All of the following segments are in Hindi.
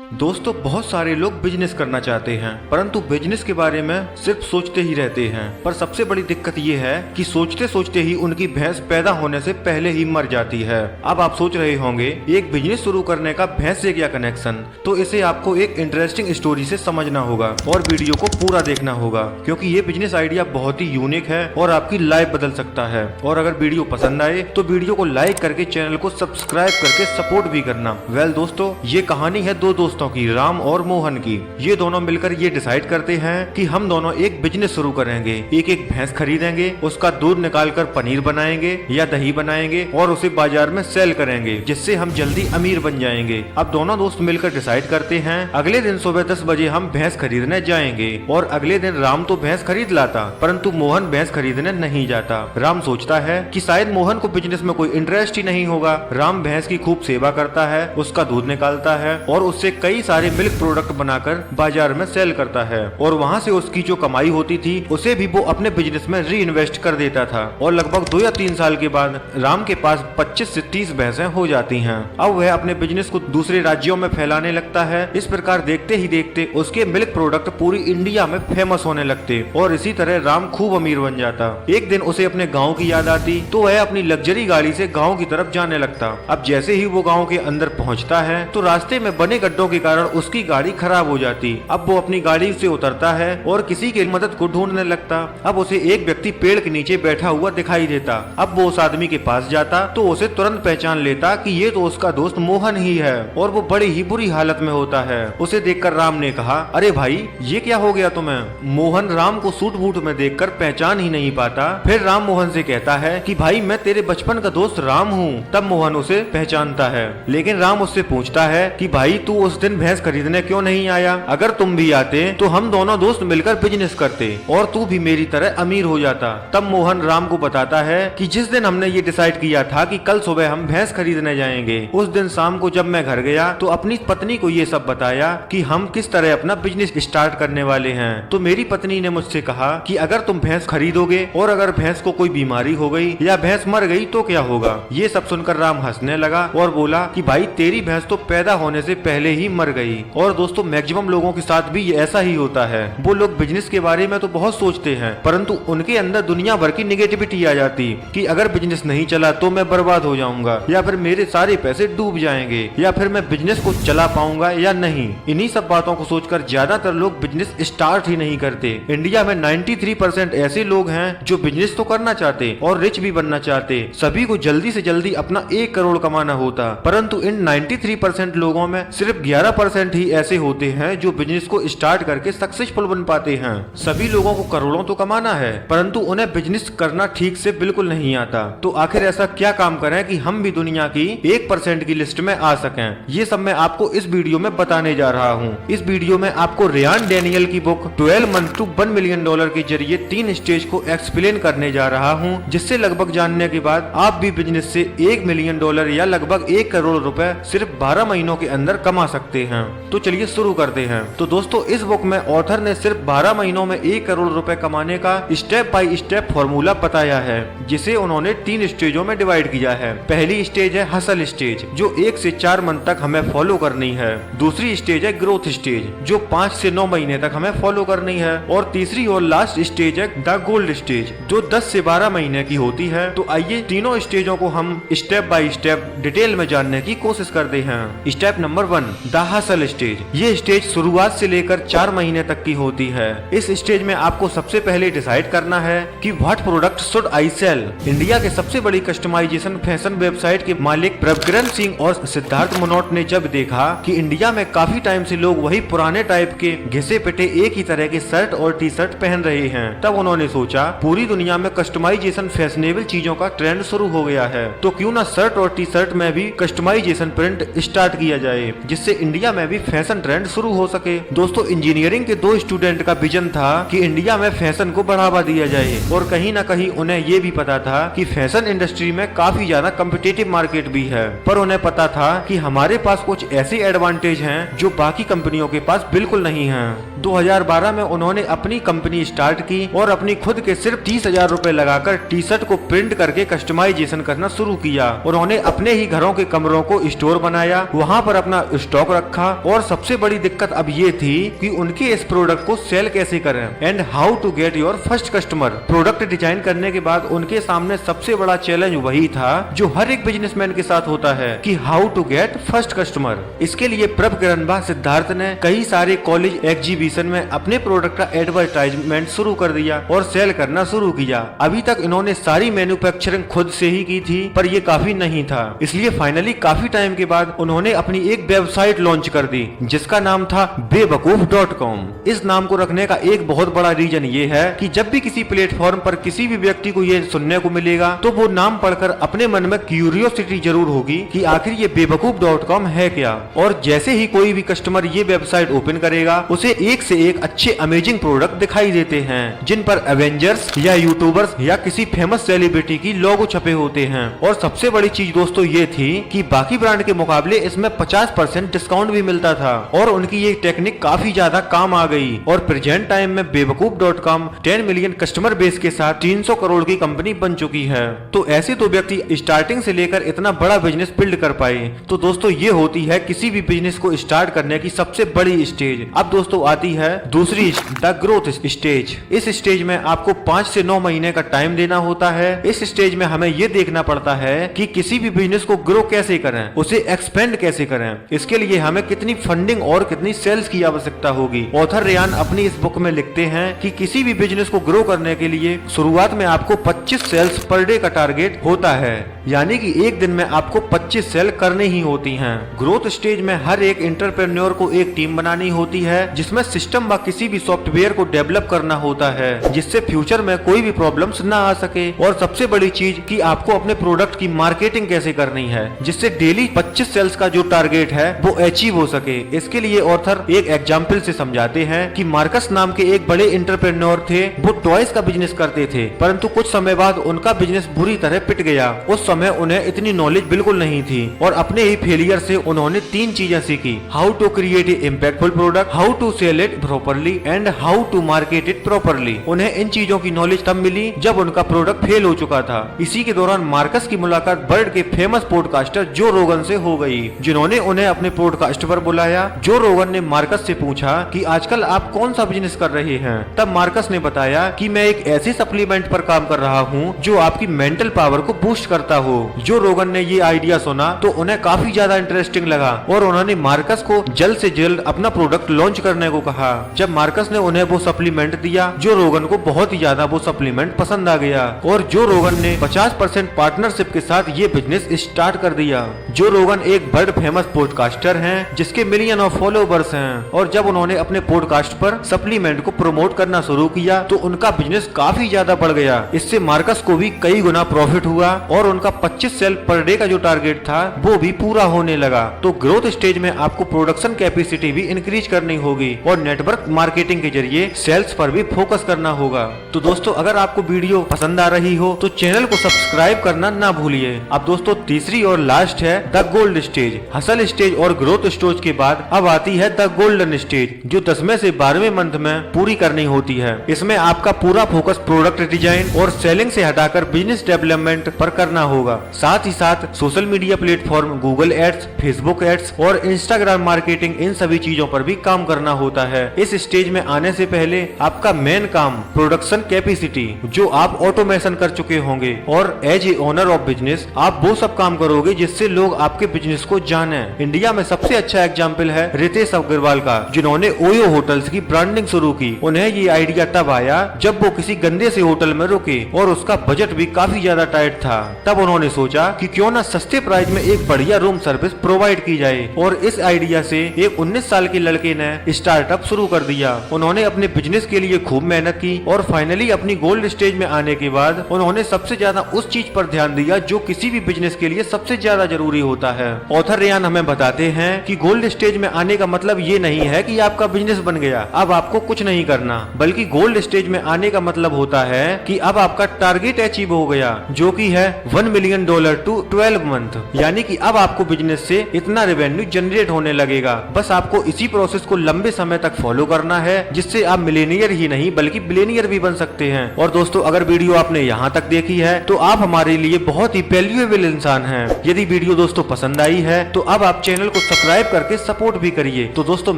दोस्तों, बहुत सारे लोग बिजनेस करना चाहते हैं, परंतु बिजनेस के बारे में सिर्फ सोचते ही रहते हैं। पर सबसे बड़ी दिक्कत ये है कि सोचते सोचते ही उनकी भैंस पैदा होने से पहले ही मर जाती है। अब आप सोच रहे होंगे एक बिजनेस शुरू करने का भैंस से क्या कनेक्शन, तो इसे आपको एक इंटरेस्टिंग स्टोरी से समझना होगा और वीडियो को पूरा देखना होगा, क्योंकि ये बिजनेस आइडिया बहुत ही यूनिक है और आपकी लाइफ बदल सकता है। और अगर वीडियो पसंद आए तो वीडियो को लाइक करके चैनल को सब्सक्राइब करके सपोर्ट भी करना। वेल दोस्तों, ये कहानी है दो दोस्तों की, राम और मोहन की। ये दोनों मिलकर ये डिसाइड करते हैं कि हम दोनों एक बिजनेस शुरू करेंगे। एक एक भैंस खरीदेंगे, उसका दूध निकालकर पनीर बनाएंगे या दही बनाएंगे और उसे बाजार में सेल करेंगे, जिससे हम जल्दी अमीर बन जाएंगे। अब दोनों दोस्त मिलकर डिसाइड करते हैं अगले दिन सुबह 10 बजे हम भैंस खरीदने जाएंगे। और अगले दिन राम तो भैंस खरीद लाता, परंतु मोहन भैंस खरीदने नहीं जाता। राम सोचता है कि शायद मोहन को बिजनेस में कोई इंटरेस्ट ही नहीं होगा। राम भैंस की खूब सेवा करता है, उसका दूध निकालता है और उससे कई सारे मिल्क प्रोडक्ट बनाकर बाजार में सेल करता है। और वहाँ से उसकी जो कमाई होती थी उसे भी वो अपने बिजनेस में री इन्वेस्ट कर देता था। और लगभग 2 या 3 साल के बाद राम के पास 25 से 30 भैंसें हो जाती हैं। अब वह अपने बिजनेस को दूसरे राज्यों में फैलाने लगता है। इस प्रकार देखते ही देखते उसके मिल्क प्रोडक्ट पूरी इंडिया में फेमस होने लगते और इसी तरह राम खूब अमीर बन जाता। एक दिन उसे अपने गाँव की याद आती तो वह अपनी लग्जरी गाड़ी से गाँव की तरफ जाने लगता। अब जैसे ही वो गाँव के अंदर पहुँचता है तो रास्ते में बने गड्ढों के कारण उसकी गाड़ी खराब हो जाती। अब वो अपनी गाड़ी से उतरता है और किसी की मदद को ढूंढने लगता। अब उसे एक व्यक्ति पेड़ के नीचे बैठा हुआ दिखाई देता। अब वो उस आदमी के पास जाता तो उसे तुरंत पहचान लेता कि ये तो उसका दोस्त मोहन ही है और वो बड़ी ही बुरी हालत में होता है। उसे देखकर राम ने कहा, अरे भाई, ये क्या हो गया तुम्हें? मोहन राम को सूट बूट में देखकर पहचान ही नहीं पाता। फिर राम मोहन से कहता है कि भाई, मैं तेरे बचपन का दोस्त राम हूँ। तब मोहन उसे पहचानता है, लेकिन राम उससे पूछता है कि भाई, तू उस दिन भैंस खरीदने क्यों नहीं आया? अगर तुम भी आते तो हम दोनों दोस्त मिलकर बिजनेस करते और तू भी मेरी तरह अमीर हो जाता। तब मोहन राम को बताता है कि जिस दिन हमने ये डिसाइड किया था कि कल सुबह हम भैंस खरीदने जाएंगे, उस दिन शाम को जब मैं घर गया तो अपनी पत्नी को ये सब बताया कि हम किस तरह अपना बिजनेस स्टार्ट करने वाले हैं। तो मेरी पत्नी ने मुझसे कहा कि अगर तुम भैंस खरीदोगे और अगर भैंस को कोई बीमारी हो गई या भैंस मर गई तो क्या होगा? ये सब सुनकर राम हंसने लगा और बोला कि भाई, तेरी भैंस तो पैदा होने से पहले ही मर गई। और दोस्तों, मैक्सिमम लोगों के साथ भी ऐसा ही होता है। वो लोग बिजनेस के बारे में तो बहुत सोचते हैं, परंतु उनके अंदर दुनिया भर की निगेटिविटी आ जाती कि अगर बिजनेस नहीं चला तो मैं बर्बाद हो जाऊंगा, या फिर मेरे सारे पैसे डूब जाएंगे, या फिर मैं बिजनेस को चला पाऊंगा या नहीं। इन्हीं सब बातों को सोचकर ज्यादातर लोग बिजनेस स्टार्ट ही नहीं करते। इंडिया में 93% ऐसे लोग हैं जो बिजनेस तो करना चाहते और रिच भी बनना चाहते। सभी को जल्दी से जल्दी अपना 1 करोड़ कमाना होता, परंतु इन 93% लोगों में सिर्फ 11% ही ऐसे होते हैं जो बिजनेस को स्टार्ट करके सक्सेसफुल बन पाते हैं। सभी लोगों को करोड़ों तो कमाना है, परंतु उन्हें बिजनेस करना ठीक से बिल्कुल नहीं आता। तो आखिर ऐसा क्या काम करें कि हम भी दुनिया की 1% की लिस्ट में आ सकें? ये सब मैं आपको इस वीडियो में बताने जा रहा हूँ। इस वीडियो में आपको रियान डैनियल की बुक 12 मंथ टू $1 मिलियन के जरिए 3 स्टेज को एक्सप्लेन करने जा रहा हूँ, जिससे लगभग जानने के बाद आप भी बिजनेस से $1 मिलियन या लगभग 1 करोड़ रुपए सिर्फ 12 महीनों के अंदर कमा सकते हैं। तो चलिए शुरू करते हैं। तो दोस्तों, इस बुक में ऑथर ने सिर्फ 12 महीनों में 1 करोड़ रुपए कमाने का स्टेप बाय स्टेप फॉर्मूला बताया है, जिसे उन्होंने 3 स्टेजों में डिवाइड किया है। पहली स्टेज है हसल स्टेज, जो 1 से 4 मंथ तक हमें फॉलो करनी है। दूसरी स्टेज है ग्रोथ स्टेज, जो 5 से 9 महीने तक हमें फॉलो करनी है। और तीसरी और लास्ट स्टेज है द गोल्ड स्टेज, जो 10 से 12 महीने की होती है। तो आइए तीनों स्टेजों को हम स्टेप बाय स्टेप डिटेल में जानने की कोशिश करते हैं। Step number 1, the hustle stage. ये स्टेज शुरुआत से लेकर 4 महीने तक की होती है। इस स्टेज में आपको सबसे पहले डिसाइड करना है कि what product should I sell. India के सबसे बड़ी कस्टमाइजेशन फैशन वेबसाइट के मालिक प्रभकरण सिंह और सिद्धार्थ मनोट ने जब देखा कि इंडिया में काफी टाइम से लोग वही पुराने टाइप के घिसे पिटे एक ही तरह के शर्ट और टी शर्ट पहन रहे हैं, तब उन्होंने सोचा पूरी दुनिया में कस्टमाइजेशन फैशनेबल चीजों का ट्रेंड शुरू हो गया है, तो क्यों ना शर्ट और टी शर्ट में भी कस्टमाइजेशन प्रिंट स्टार्ट किया जाए, जिससे इंडिया में भी फैशन ट्रेंड शुरू हो सके। दोस्तों, इंजीनियरिंग के 2 स्टूडेंट का विजन था कि इंडिया में फैशन को बढ़ावा दिया जाए, और कहीं ना कहीं उन्हें ये भी पता था कि फैशन इंडस्ट्री में काफी ज्यादा कम्पिटिटिव मार्केट भी है। पर उन्हें पता था कि हमारे पास कुछ ऐसे एडवांटेज हैं जो बाकी कंपनियों के पास बिल्कुल नहीं हैं। 2012 में उन्होंने अपनी कंपनी स्टार्ट की और अपनी खुद के सिर्फ 30,000 रुपए लगाकर टी शर्ट को प्रिंट करके कस्टमाइजेशन करना शुरू किया। उन्होंने अपने ही घरों के कमरों को स्टोर बनाया, वहाँ पर अपना स्टॉक रखा और सबसे बड़ी दिक्कत अब ये थी कि उनके इस प्रोडक्ट को सेल कैसे करें and how to get your first customer. Product design करने के बाद उनके सामने सबसे बड़ा चैलेंज वही था जो हर एक बिजनेसमैन के साथ होता है कि how to get first customer. इसके लिए प्रभ किरणबा सिद्धार्थ ने कई सारे कॉलेज एग्जीबिशन में अपने प्रोडक्ट का एडवर्टाइजमेंट शुरू कर दिया और सेल करना शुरू किया। अभी तक इन्होंने सारी मैन्युफैक्चरिंग खुद से ही की थी, पर ये काफी नहीं था, इसलिए फाइनली काफी टाइम के बाद उन्होंने अपनी एक वेबसाइट लॉन्च कर दी जिसका नाम था बेवकूफ.com। इस नाम को रखने का एक बहुत बड़ा रीजन ये है कि जब भी किसी प्लेटफॉर्म पर किसी भी व्यक्ति को ये सुनने को मिलेगा तो वो नाम पढ़कर अपने मन में क्यूरियोसिटी जरूर होगी कि आखिर ये बेवकूफ.com है क्या। और जैसे ही कोई भी कस्टमर ये वेबसाइट ओपन करेगा उसे एक से एक अच्छे अमेजिंग प्रोडक्ट दिखाई देते हैं जिन पर एवेंजर्स या यूट्यूबर्स या किसी फेमस सेलिब्रिटी की लोगो छपे होते हैं। और सबसे बड़ी चीज दोस्तों ये थी कि बाकी ब्रांड के मुकाबले इसमें 50% डिस्काउंट भी मिलता था और उनकी ये टेक्निक काफी ज्यादा काम आ गई और प्रेजेंट टाइम में बेवकूफ.com 10 मिलियन कस्टमर बेस के साथ 300 करोड़ की कंपनी बन चुकी है। तो ऐसे तो व्यक्ति स्टार्टिंग से लेकर इतना बड़ा बिजनेस बिल्ड कर पाए। तो दोस्तों ये होती है किसी भी बिजनेस को स्टार्ट करने की सबसे बड़ी स्टेज। अब दोस्तों आती है दूसरी, द ग्रोथ स्टेज। इस स्टेज में आपको 5 से 9 महीने का टाइम देना होता है। इस स्टेज में हमें ये देखना पड़ता है कि किसी भी बिजनेस को ग्रो कैसे करें, उसे एक्सपेंड कैसे करें। इसके लिए हमें कितनी फंडिंग और कितनी सेल्स की आवश्यकता होगी। ऑथर रेयान अपनी इस बुक में लिखते हैं कि किसी भी बिजनेस को ग्रो करने के लिए शुरुआत में आपको 25 सेल्स पर डे का टारगेट होता है, यानी कि एक दिन में आपको 25 सेल करनी ही होती हैं। ग्रोथ स्टेज में हर एक एंटरप्रेन्योर को एक टीम बनानी होती है जिसमें सिस्टम व किसी भी सॉफ्टवेयर को डेवलप करना होता है जिससे फ्यूचर में कोई भी प्रॉब्लम्स ना आ सके। और सबसे बड़ी चीज कि आपको अपने प्रोडक्ट की मार्केटिंग कैसे करनी है जिससे डेली 25 सेल्स का जो टारगेट है वो अचीव हो सके। इसके लिए ऑथर एक एग्जाम्पल से समझाते हैं कि मार्कस नाम के एक बड़े एंटरप्रेन्योर थे। वो टॉयज का बिजनेस करते थे, परंतु कुछ समय बाद उनका बिजनेस बुरी तरह पिट गया। उस समय उन्हें इतनी नॉलेज बिल्कुल नहीं थी और अपने ही फेलियर से उन्होंने 3 चीजें सीखी: how to create a impactful product, how to sell it properly and how to market it properly. उन्हें इन चीजों की नॉलेज तब मिली जब उनका प्रोडक्ट फेल हो चुका था। इसी के दौरान मार्कस की मुलाकात वर्ल्ड के फेमस पॉडकास्टर जो रोगन से हो गई, जिन्होंने उन्हें अपने पॉडकास्ट पर बुलाया। जो रोगन ने मार्कस से पूछा कि आजकल आप कौन सा बिजनेस कर रहे हैं। तब मार्कस ने बताया कि मैं एक ऐसे सप्लीमेंट पर काम कर रहा हूँ जो आपकी मेंटल पावर को बूस्ट करता हो। जो रोगन ने ये आइडिया सुना तो उन्हें काफी ज्यादा इंटरेस्टिंग लगा और उन्होंने मार्कस को जल्द से जल्द अपना प्रोडक्ट लॉन्च करने को कहा। जब मार्कस ने उन्हें वो सप्लीमेंट दिया, जो रोगन को बहुत ही ज्यादा वो सप्लीमेंट पसंद आ गया और जो रोगन ने 50% पार्टनरशिप के साथ ये बिजनेस स्टार्ट कर दिया। जो रोगन एक वर्ल्ड फेमस पॉडकास्टर हैं जिसके मिलियन ऑफ फॉलोवर्स हैं और जब उन्होंने अपने पॉडकास्ट पर सप्लीमेंट को प्रमोट करना शुरू किया तो उनका बिजनेस काफी ज्यादा बढ़ गया। इससे मार्कस को भी कई गुना प्रॉफिट हुआ और उनका 25 सेल पर डे का जो टारगेट था वो भी पूरा होने लगा। तो ग्रोथ स्टेज में आपको प्रोडक्शन कैपेसिटी भी इंक्रीज करनी होगी और नेटवर्क मार्केटिंग के जरिए सेल्स पर भी फोकस करना होगा। तो दोस्तों अगर आपको वीडियो पसंद आ रही हो तो चैनल को सब्सक्राइब करना ना भूलिए। अब दोस्तों तीसरी और लास्ट है the gold stage. Hustle stage और ग्रोथ स्टेज के बाद अब आती है द गोल्डन स्टेज, जो 10वें से 12वें मंथ में पूरी करनी होती है। इसमें आपका पूरा फोकस प्रोडक्ट डिजाइन और सेलिंग से हटाकर बिजनेस डेवलपमेंट पर करना होगा। साथ ही साथ social media platform Google ads, Facebook ads और इंस्टाग्राम मार्केटिंग, इन सभी चीजों पर भी काम करना होता है। इस स्टेज में आने से पहले आपका मेन काम प्रोडक्शन कैपेसिटी, जो आप ऑटोमेशन कर चुके होंगे, और as a owner of business आप वो सब काम करोगे जिससे लोग आपके बिजनेस को जाने। इंडिया में सबसे अच्छा एग्जाम्पल है रितेश अग्रवाल का, जिन्होंने ओयो होटल्स की ब्रांडिंग शुरू की। उन्हें ये आइडिया तब आया जब वो किसी गंदे से होटल में रुके और उसका बजट भी काफी ज्यादा टाइट था। तब उन्होंने सोचा कि क्यों ना सस्ते प्राइस में एक बढ़िया रूम सर्विस प्रोवाइड की जाए और इस आइडिया से एक 19 साल के लड़के ने स्टार्टअप शुरू कर दिया। उन्होंने अपने बिजनेस के लिए खूब मेहनत की और फाइनली अपनी गोल्ड स्टेज में आने के बाद उन्होंने सबसे ज्यादा उस चीज पर ध्यान दिया जो किसी भी बिजनेस के लिए सबसे ज्यादा जरूरी होता है। ऑथर रेयान हमें बताते हैं कि गोल्ड स्टेज में आने का मतलब ये नहीं है कि आपका बिजनेस बन गया, अब आपको कुछ नहीं करना, बल्कि गोल्ड स्टेज में आने का मतलब होता है कि अब आपका टारगेट अचीव हो गया, जो कि है 1 मिलियन डॉलर टू 12 मंथ। यानी कि अब आपको बिजनेस से इतना रेवेन्यू जनरेट होने लगेगा। बस आपको इसी प्रोसेस को लंबे समय तक फॉलो करना है, जिससे आप मिलेनियर ही नहीं बल्कि बिलियनियर भी बन सकते हैं। और दोस्तों, अगर वीडियो आपने यहाँ तक देखी है तो आप हमारे लिए बहुत ही वैल्यूएबल इंसान हैं। यदि वीडियो दोस्तों पसंद आई है तो अब आप चैनल को सब्सक्राइब करके सपोर्ट भी करिए। तो दोस्तों,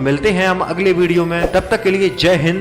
मिलते हैं हम अगले वीडियो में। तब तक के लिए जय हिंद।